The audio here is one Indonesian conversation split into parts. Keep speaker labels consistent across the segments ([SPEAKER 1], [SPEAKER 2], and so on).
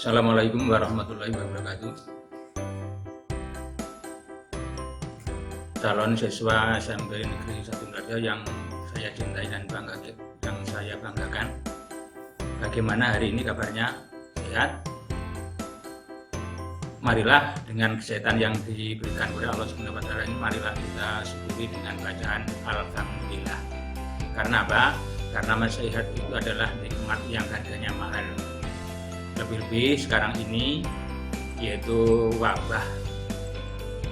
[SPEAKER 1] Assalamualaikum warahmatullahi wabarakatuh. Calon siswa SMP Negeri 1 Ngada yang saya cintai dan yang saya banggakan. Bagaimana hari ini kabarnya? Sehat? Marilah dengan kesehatan yang diberikan oleh Allah Subhanahu wa Ta'ala ini, marilah kita syukuri dengan bacaan Alhamdulillah. Karena apa? Karena sehat itu adalah nikmat yang harganya mahal. Lebih-lebih sekarang ini, yaitu wabah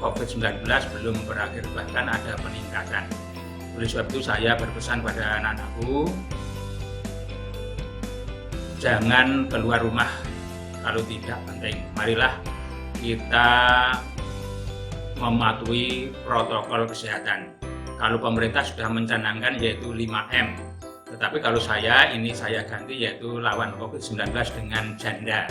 [SPEAKER 1] COVID-19 belum berakhir, bahkan ada peningkatan. Oleh sebab itu saya berpesan pada anak-anakku, jangan keluar rumah kalau tidak penting. Marilah kita mematuhi protokol kesehatan. Kalau pemerintah sudah mencanangkan yaitu 5M, tetapi kalau saya ganti yaitu lawan COVID-19 dengan janda.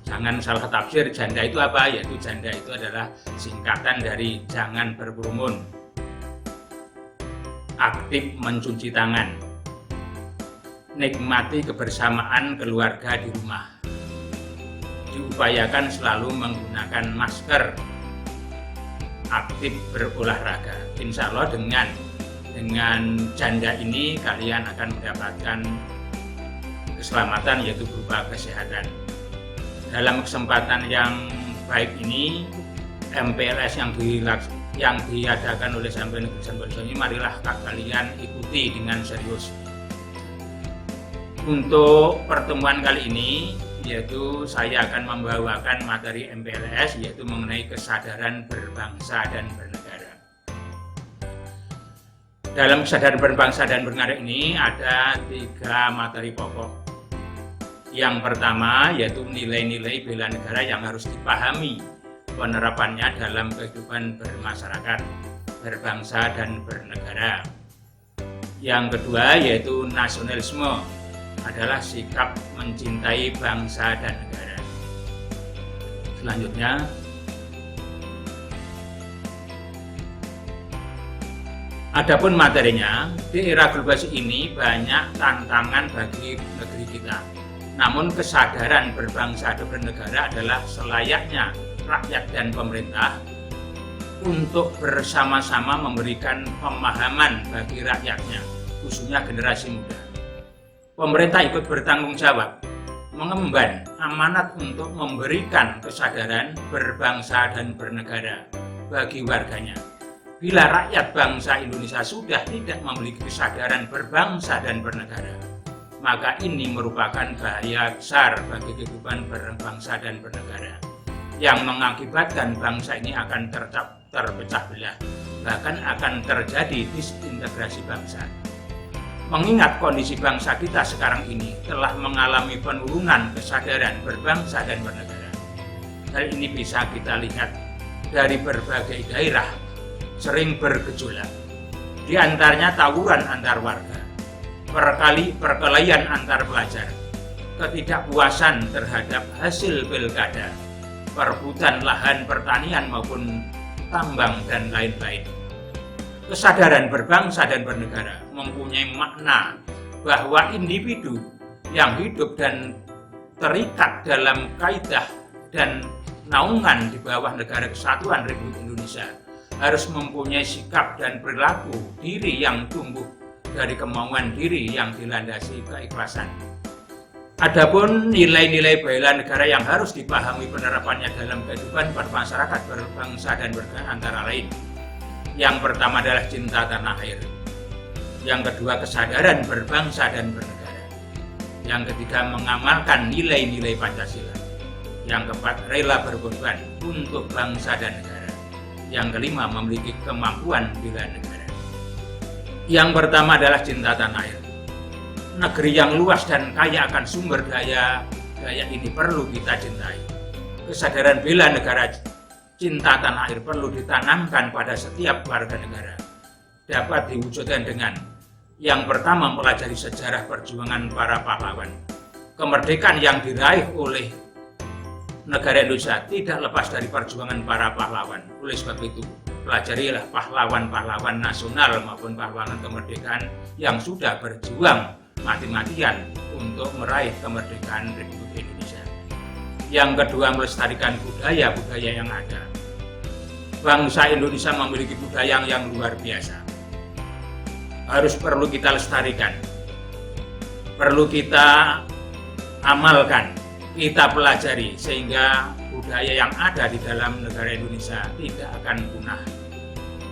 [SPEAKER 1] Jangan salah tafsir, janda itu apa? Yaitu janda itu adalah singkatan dari jangan berkerumun, aktif mencuci tangan, nikmati kebersamaan keluarga di rumah, diupayakan selalu menggunakan masker, aktif berolahraga. Insya Allah dengan janda ini kalian akan mendapatkan keselamatan, yaitu berupa kesehatan. Dalam kesempatan yang baik ini, MPLS yang diadakan oleh SMP Negeri 1 ini, marilah kalian ikuti dengan serius. Untuk pertemuan kali ini, yaitu saya akan membawakan materi MPLS, yaitu mengenai kesadaran berbangsa dan bernegara. Dalam kesadaran berbangsa dan bernegara ini ada 3 materi pokok. Yang pertama yaitu nilai-nilai bela negara yang harus dipahami penerapannya dalam kehidupan bermasyarakat, berbangsa dan bernegara. Yang kedua yaitu nasionalisme, adalah sikap mencintai bangsa dan negara. Selanjutnya, adapun materinya, di era globalisasi ini banyak tantangan bagi negeri kita. Namun kesadaran berbangsa dan bernegara adalah selayaknya rakyat dan pemerintah untuk bersama-sama memberikan pemahaman bagi rakyatnya, khususnya generasi muda. Pemerintah ikut bertanggung jawab mengemban amanat untuk memberikan kesadaran berbangsa dan bernegara bagi warganya. Bila rakyat bangsa Indonesia sudah tidak memiliki kesadaran berbangsa dan bernegara, maka ini merupakan bahaya besar bagi kehidupan berbangsa dan bernegara, yang mengakibatkan bangsa ini akan terpecah belah, bahkan akan terjadi disintegrasi bangsa. Mengingat kondisi bangsa kita sekarang ini telah mengalami penurunan kesadaran berbangsa dan bernegara. Hal ini bisa kita lihat dari berbagai daerah sering bergejolak. Di antaranya tawuran antar warga, perkelahian antar pelajar, ketidakpuasan terhadap hasil pilkada, perebutan lahan pertanian maupun tambang, dan lain-lain. Kesadaran berbangsa dan bernegara mempunyai makna bahwa individu yang hidup dan terikat dalam kaidah dan naungan di bawah Negara Kesatuan Republik Indonesia harus mempunyai sikap dan perilaku diri yang tumbuh dari kemauan diri yang dilandasi keikhlasan. Adapun nilai-nilai bela negara yang harus dipahami penerapannya dalam kehidupan bermasyarakat, berbangsa dan bernegara antara lain. Yang pertama adalah cinta tanah air. Yang kedua, kesadaran berbangsa dan bernegara. Yang ketiga, mengamalkan nilai-nilai Pancasila. Yang keempat, rela berkorban untuk bangsa dan negara. Yang kelima, memiliki kemampuan bela negara. Yang pertama adalah cinta tanah air. Negeri yang luas dan kaya akan sumber daya ini perlu kita cintai. Kesadaran bela negara, cinta tanah air perlu ditanamkan pada setiap warga negara. Dapat diwujudkan dengan yang pertama, mempelajari sejarah perjuangan para pahlawan. Kemerdekaan yang diraih oleh negara Indonesia tidak lepas dari perjuangan para pahlawan. Oleh sebab itu, pelajarilah pahlawan-pahlawan nasional maupun pahlawan kemerdekaan yang sudah berjuang mati-matian untuk meraih kemerdekaan Republik Indonesia. Yang kedua, melestarikan budaya-budaya yang ada. Bangsa Indonesia memiliki budaya yang luar biasa. Perlu kita lestarikan. Perlu kita amalkan, kita pelajari sehingga budaya yang ada di dalam negara Indonesia tidak akan punah.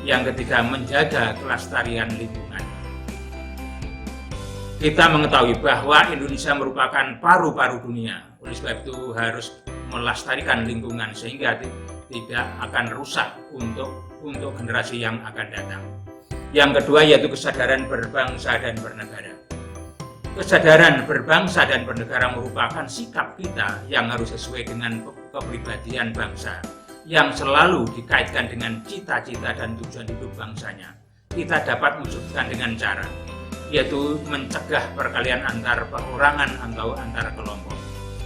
[SPEAKER 1] Yang ketiga, menjaga kelestarian lingkungan. Kita mengetahui bahwa Indonesia merupakan paru-paru dunia. Oleh sebab itu harus melestarikan lingkungan sehingga tidak akan rusak untuk generasi yang akan datang. Yang kedua yaitu kesadaran berbangsa dan bernegara. Kesadaran berbangsa dan bernegara merupakan sikap kita yang harus sesuai dengan kepribadian bangsa, yang selalu dikaitkan dengan cita-cita dan tujuan hidup bangsanya. Kita dapat mewujudkan dengan cara, yaitu mencegah perkelahian antar perorangan atau antar kelompok,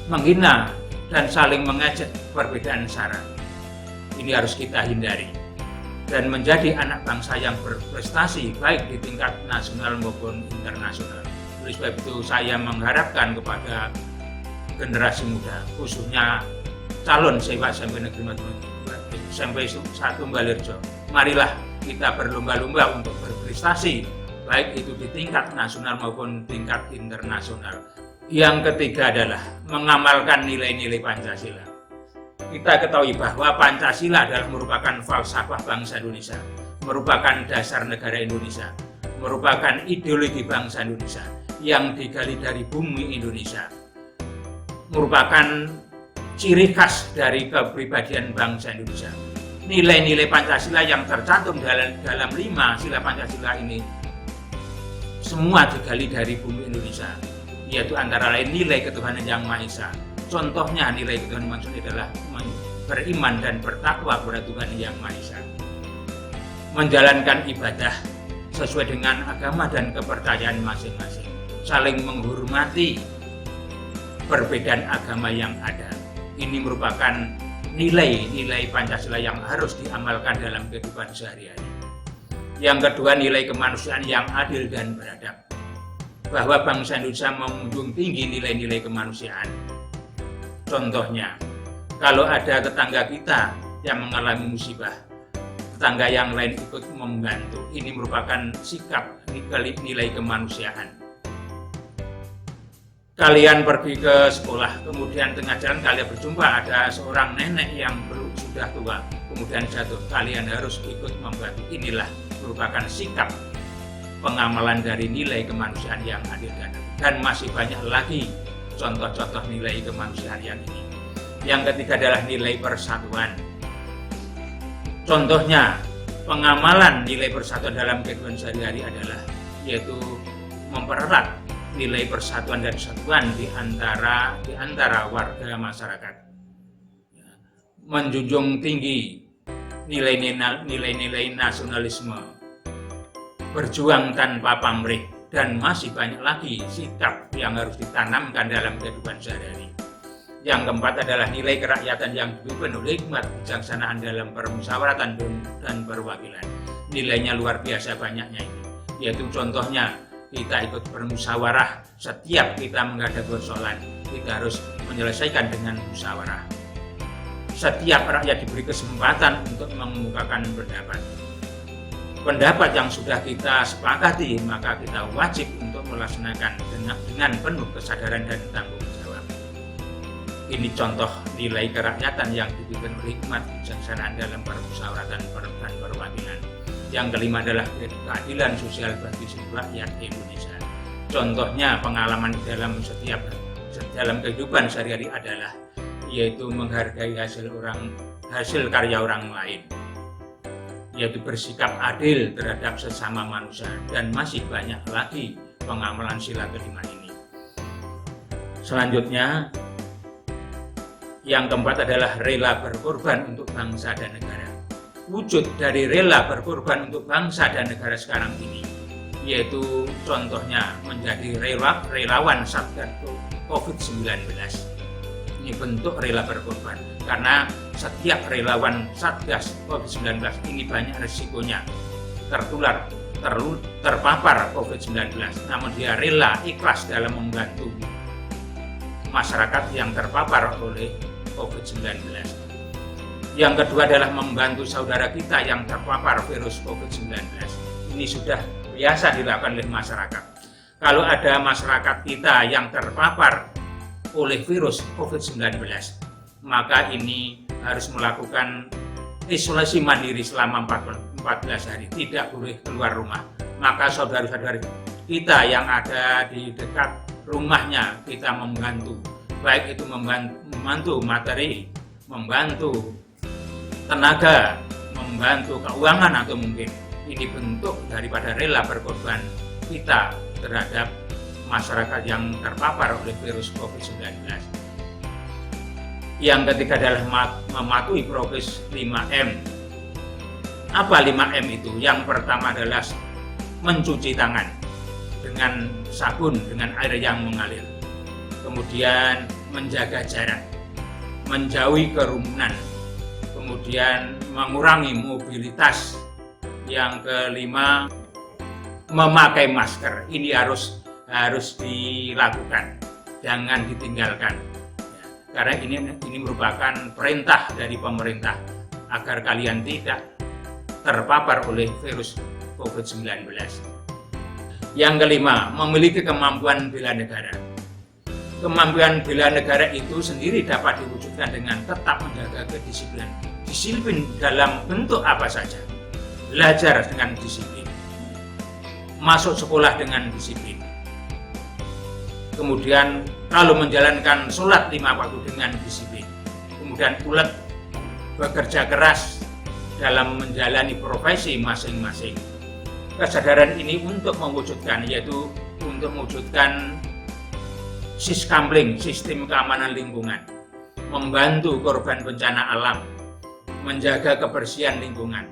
[SPEAKER 1] menghina dan saling mengejek perbedaan sara. Ini harus kita hindari, dan menjadi anak bangsa yang berprestasi baik di tingkat nasional maupun internasional. Oleh sebab itu saya mengharapkan kepada generasi muda, khususnya calon siswa SMP Negeri SMP 1 Balirjo, marilah kita berlomba-lomba untuk berprestasi baik itu di tingkat nasional maupun tingkat internasional. Yang ketiga adalah mengamalkan nilai-nilai Pancasila. Kita ketahui bahwa Pancasila adalah merupakan falsafah bangsa Indonesia, merupakan dasar negara Indonesia, merupakan ideologi bangsa Indonesia yang digali dari bumi Indonesia, merupakan ciri khas dari kepribadian bangsa Indonesia. Nilai-nilai Pancasila yang tercantum dalam 5 sila Pancasila ini semua digali dari bumi Indonesia, yaitu antara lain nilai ketuhanan yang Maha Esa. Contohnya nilai ketuhanan maksud adalah beriman dan bertakwa kepada Tuhan yang Maha Esa, menjalankan ibadah sesuai dengan agama dan kepercayaan masing-masing, saling menghormati perbedaan agama yang ada. Ini merupakan nilai-nilai Pancasila yang harus diamalkan dalam kehidupan sehari-hari. Yang kedua, nilai kemanusiaan yang adil dan beradab. Bahwa bangsa Indonesia menjunjung tinggi nilai-nilai kemanusiaan. Contohnya, kalau ada tetangga kita yang mengalami musibah, tetangga yang lain ikut membantu. Ini merupakan sikap nilai kemanusiaan. Kalian pergi ke sekolah, kemudian tengah jalan kalian berjumpa ada seorang nenek yang sudah tua, kemudian jatuh. Kalian harus ikut membantu. Inilah merupakan sikap pengamalan dari nilai kemanusiaan yang adil dan masih banyak lagi contoh-contoh nilai kemanusiaan yang ini. Yang ketiga adalah nilai persatuan. Contohnya, pengamalan nilai persatuan dalam kehidupan sehari-hari adalah yaitu mempererat nilai persatuan dan kesatuan di antara warga masyarakat, menjunjung tinggi nilai-nilai nasionalisme, berjuang tanpa pamrih, dan masih banyak lagi sikap yang harus ditanamkan dalam kehidupan sehari-hari. Yang keempat adalah nilai kerakyatan yang dipimpin oleh hikmat kebijaksanaan dalam permusyawaratan dan perwakilan. Nilainya luar biasa banyaknya ini, yaitu contohnya kita ikut bermusyawarah. Setiap kita menghadapi persoalan, kita harus menyelesaikan dengan musyawarah. Setiap rakyat diberi kesempatan untuk mengemukakan pendapat yang sudah kita sepakati, maka kita wajib untuk melaksanakan dengan penuh kesadaran dan tanggung jawab. Ini contoh nilai kerakyatan yang dipimpin oleh hikmat kebijaksanaan dalam permusyawaratan dan perwakilan. Yang kelima adalah keadilan sosial bagi seluruh rakyat Indonesia. Contohnya pengalaman dalam kehidupan sehari-hari adalah yaitu menghargai hasil karya orang lain, yaitu bersikap adil terhadap sesama manusia, dan masih banyak lagi pengamalan sila kelima ini. Selanjutnya, yang keempat adalah rela berkorban untuk bangsa dan negara. Wujud dari rela berkorban untuk bangsa dan negara sekarang ini, yaitu contohnya menjadi relawan Satgas COVID-19. Ini bentuk rela berkorban, karena setiap relawan Satgas COVID-19 ini banyak risikonya terpapar COVID-19, namun dia rela ikhlas dalam membantu masyarakat yang terpapar oleh COVID-19. Yang kedua adalah membantu saudara kita yang terpapar virus COVID-19. Ini sudah biasa dilakukan oleh masyarakat. Kalau ada masyarakat kita yang terpapar oleh virus COVID-19, maka ini harus melakukan isolasi mandiri selama 14 hari, tidak boleh keluar rumah. Maka saudara-saudari kita yang ada di dekat rumahnya kita membantu, baik itu membantu materi, membantu tenaga, membantu keuangan, atau mungkin ini bentuk daripada rela berkorban kita terhadap masyarakat yang terpapar oleh virus COVID-19. Yang ketiga adalah mematuhi prokes 5M. Apa 5M itu? Yang pertama adalah mencuci tangan dengan sabun, dengan air yang mengalir. Kemudian menjaga jarak, menjauhi kerumunan, kemudian mengurangi mobilitas. Yang kelima, memakai masker. Ini harus dilakukan, jangan ditinggalkan. Karena ini merupakan perintah dari pemerintah agar kalian tidak terpapar oleh virus COVID-19. Yang kelima, memiliki kemampuan bela negara. Kemampuan bela negara itu sendiri dapat diwujudkan dengan tetap menjaga kedisiplinan. Disiplin dalam bentuk apa saja. Belajar dengan disiplin. Masuk sekolah dengan disiplin. Kemudian kalau menjalankan sholat 5 waktu dengan disiplin. Kemudian ulet bekerja keras dalam menjalani profesi masing-masing. Kesadaran ini untuk mewujudkan, yaitu untuk mewujudkan Siskampling, sistem keamanan lingkungan, membantu korban bencana alam, menjaga kebersihan lingkungan,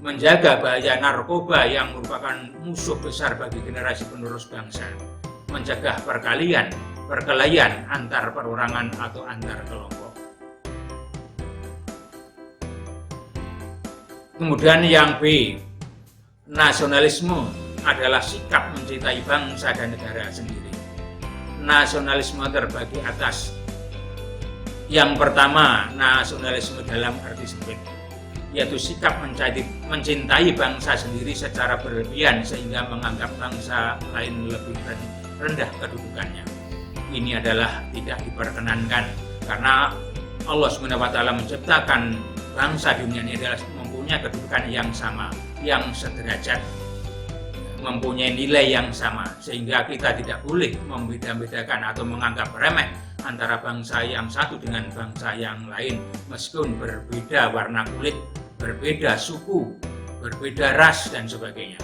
[SPEAKER 1] menjaga bahaya narkoba yang merupakan musuh besar bagi generasi penerus bangsa, mencegah perkelahian antar perorangan atau antar kelompok. Kemudian yang B, nasionalisme adalah sikap mencintai bangsa dan negara sendiri. Nasionalisme terbagi atas. Yang pertama, nasionalisme dalam arti sempit, yaitu sikap mencintai bangsa sendiri secara berlebihan sehingga menganggap bangsa lain lebih rendah kedudukannya. Ini adalah tidak diperkenankan karena Allah SWT menciptakan bangsa dunia ini adalah mempunyai kedudukan yang sama, yang sederajat, mempunyai nilai yang sama, sehingga kita tidak boleh membeda-bedakan atau menganggap remeh antara bangsa yang satu dengan bangsa yang lain, meskipun berbeda warna kulit, berbeda suku, berbeda ras, dan sebagainya.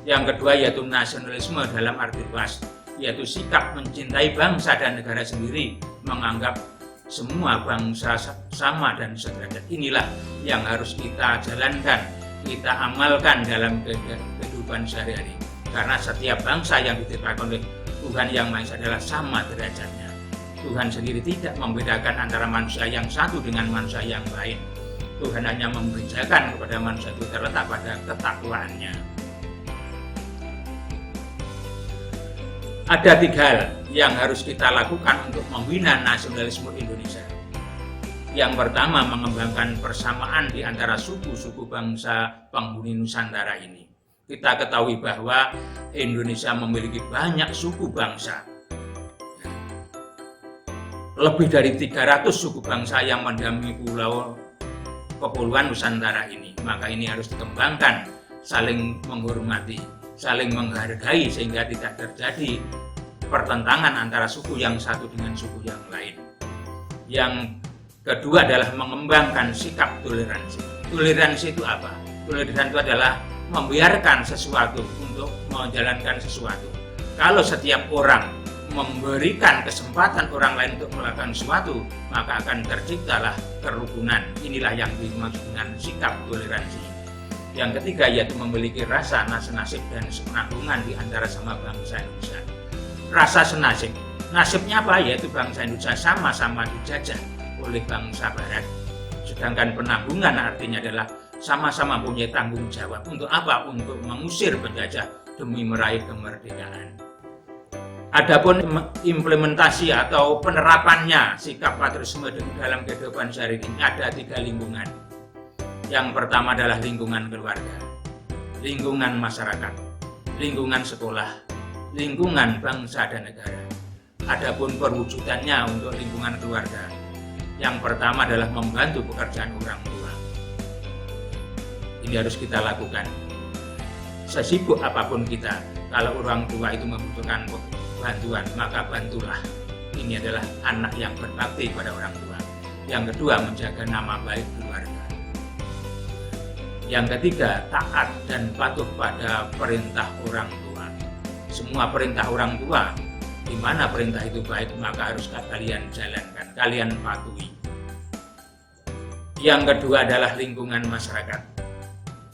[SPEAKER 1] Yang kedua yaitu nasionalisme dalam arti luas, yaitu sikap mencintai bangsa dan negara sendiri, menganggap semua bangsa sama dan sederajat. Inilah yang harus kita jalankan, kita amalkan dalam kehidupan sehari-hari. Karena setiap bangsa yang diciptakan oleh Tuhan Yang Maha Esa adalah sama derajatnya. Tuhan sendiri tidak membedakan antara manusia yang satu dengan manusia yang lain. Tuhan hanya membedakan kepada manusia itu terletak pada ketakwaannya. Ada 3 hal yang harus kita lakukan untuk membina nasionalisme Indonesia. Yang pertama, mengembangkan persamaan di antara suku-suku bangsa penghuni Nusantara ini. Kita ketahui bahwa Indonesia memiliki banyak suku bangsa. Lebih dari 300 suku bangsa yang mendiami kepulauan Nusantara ini. Maka ini harus dikembangkan, saling menghormati, saling menghargai sehingga tidak terjadi pertentangan antara suku yang satu dengan suku yang lain. Yang kedua adalah mengembangkan sikap toleransi. Toleransi itu apa? Toleransi itu adalah membiarkan sesuatu untuk menjalankan sesuatu. Kalau setiap orang memberikan kesempatan orang lain untuk melakukan sesuatu, maka akan terciptalah kerukunan. Inilah yang dimaksud dengan sikap toleransi. Yang ketiga yaitu memiliki rasa senasib dan sepenanggungan di antara sama bangsa Indonesia. Rasa senasib, nasibnya apa? Yaitu bangsa Indonesia sama-sama dijajah oleh bangsa Barat. Sedangkan penanggungan artinya adalah sama-sama punya tanggung jawab. Untuk apa? Untuk mengusir penjajah demi meraih kemerdekaan. Adapun implementasi atau penerapannya sikap patriotisme dalam kehidupan sehari ini ada 3 lingkungan. Yang pertama adalah lingkungan keluarga, lingkungan masyarakat, lingkungan sekolah, lingkungan bangsa dan negara. Adapun perwujudannya untuk lingkungan keluarga, yang pertama adalah membantu pekerjaan orang tua. Ini harus kita lakukan. Sesibuk apapun kita, kalau orang tua itu membutuhkan bantuan, maka bantulah. Ini adalah anak yang berbakti pada orang tua. Yang kedua, menjaga nama baik keluarga. Yang ketiga, taat dan patuh pada perintah orang tua. Semua perintah orang tua, di mana perintah itu baik, maka harus kalian jalankan, kalian patuhi. Yang kedua adalah lingkungan masyarakat.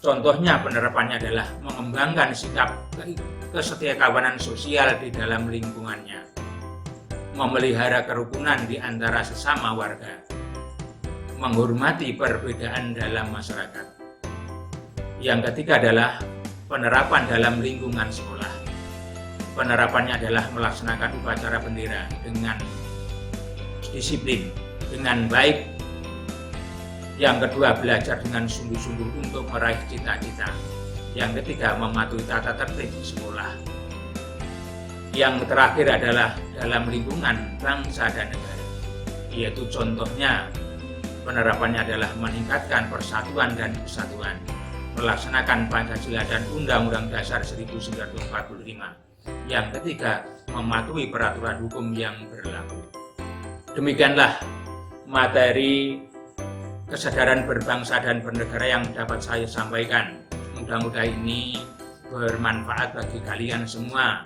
[SPEAKER 1] Contohnya penerapannya adalah mengembangkan sikap kesetiakawanan sosial di dalam lingkungannya, memelihara kerukunan di antara sesama warga, menghormati perbedaan dalam masyarakat. Yang ketiga adalah penerapan dalam lingkungan sekolah. Penerapannya adalah melaksanakan upacara bendera dengan disiplin, dengan baik. Yang kedua, belajar dengan sungguh-sungguh untuk meraih cita-cita. Yang ketiga, mematuhi tata tertib sekolah. Yang terakhir adalah dalam lingkungan bangsa dan negara, yaitu contohnya penerapannya adalah meningkatkan persatuan dan kesatuan, melaksanakan Pancasila dan Undang-Undang Dasar 1945. Yang ketiga, mematuhi peraturan hukum yang berlaku. Demikianlah materi kesadaran berbangsa dan bernegara yang dapat saya sampaikan. Mudah-mudahan ini bermanfaat bagi kalian semua.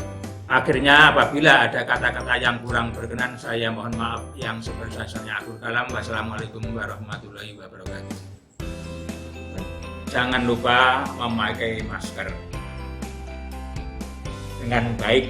[SPEAKER 1] Akhirnya, apabila ada kata-kata yang kurang berkenan, saya mohon maaf yang sebesar-besarnya. Akhul kalam. Wassalamualaikum warahmatullahi wabarakatuh. Jangan lupa memakai masker dengan baik